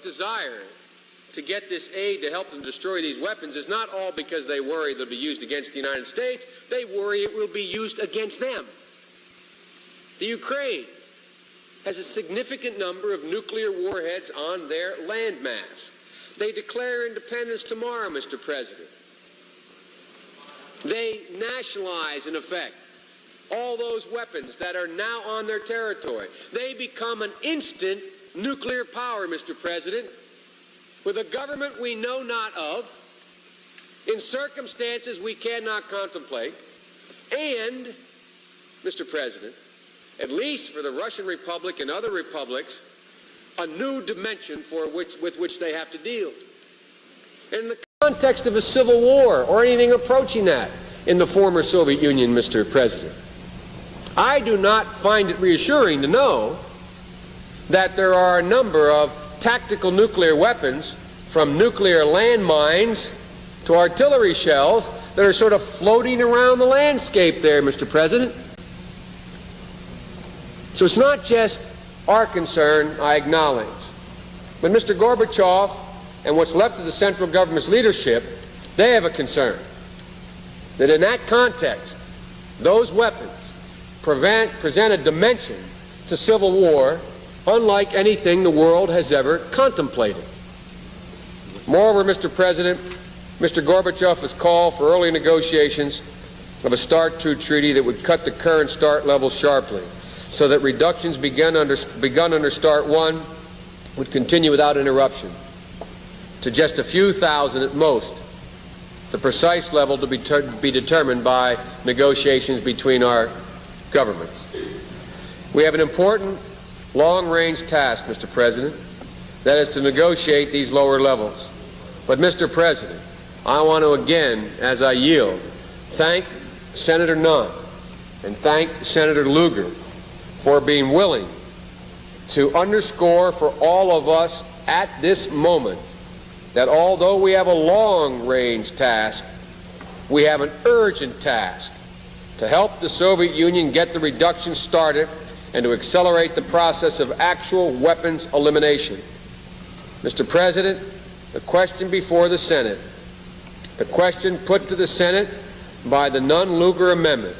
Soviet desire to get this aid to help them destroy these weapons is not all because they worry they'll be used against the United States. They worry it will be used against them. The Ukraine has a significant number of nuclear warheads on their landmass. They declare independence tomorrow, Mr. President. They nationalize, in effect, all those weapons that are now on their territory. They become an instant nuclear power, Mr. President, with a government we know not of, in circumstances we cannot contemplate, and, Mr. President, at least for the Russian Republic and other republics, a new dimension with which they have to deal. In the context of a civil war or anything approaching that in the former Soviet Union, Mr. President, I do not find it reassuring to know that there are a number of tactical nuclear weapons, from nuclear landmines to artillery shells, that are sort of floating around the landscape there, Mr. President. So it's not just our concern, I acknowledge, but Mr. Gorbachev and what's left of the central government's leadership, they have a concern that in that context, those weapons present a dimension to civil war unlike anything the world has ever contemplated. Moreover, Mr. President, Mr. Gorbachev has called for early negotiations of a START II treaty that would cut the current START levels sharply, so that reductions begun under START I would continue without interruption to just a few thousand at most, the precise level to be determined by negotiations between our governments. We have an important long-range task, Mr. President, that is to negotiate these lower levels. But, Mr. President, I want to again, as I yield, thank Senator Nunn and thank Senator Lugar for being willing to underscore for all of us at this moment that although we have a long-range task, we have an urgent task to help the Soviet Union get the reduction started and to accelerate the process of actual weapons elimination. Mr. President, the question before the Senate, the question put to the Senate by the Nunn-Lugar Amendment,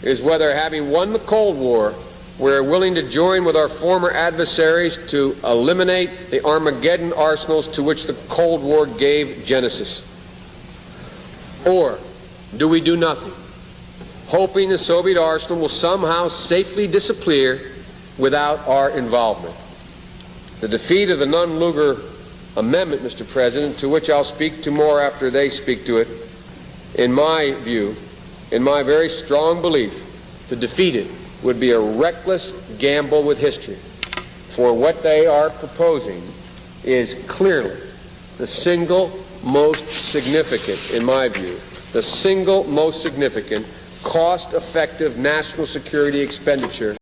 is whether, having won the Cold War, we are willing to join with our former adversaries to eliminate the Armageddon arsenals to which the Cold War gave genesis. Or do we do nothing, hoping the Soviet arsenal will somehow safely disappear without our involvement? The defeat of the Nunn-Lugar Amendment, Mr. President, to which I'll speak to more after they speak to it, in my view, in my very strong belief, to defeat it would be a reckless gamble with history, for what they are proposing is clearly the single most significant, in my view, the single most significant cost-effective national security expenditure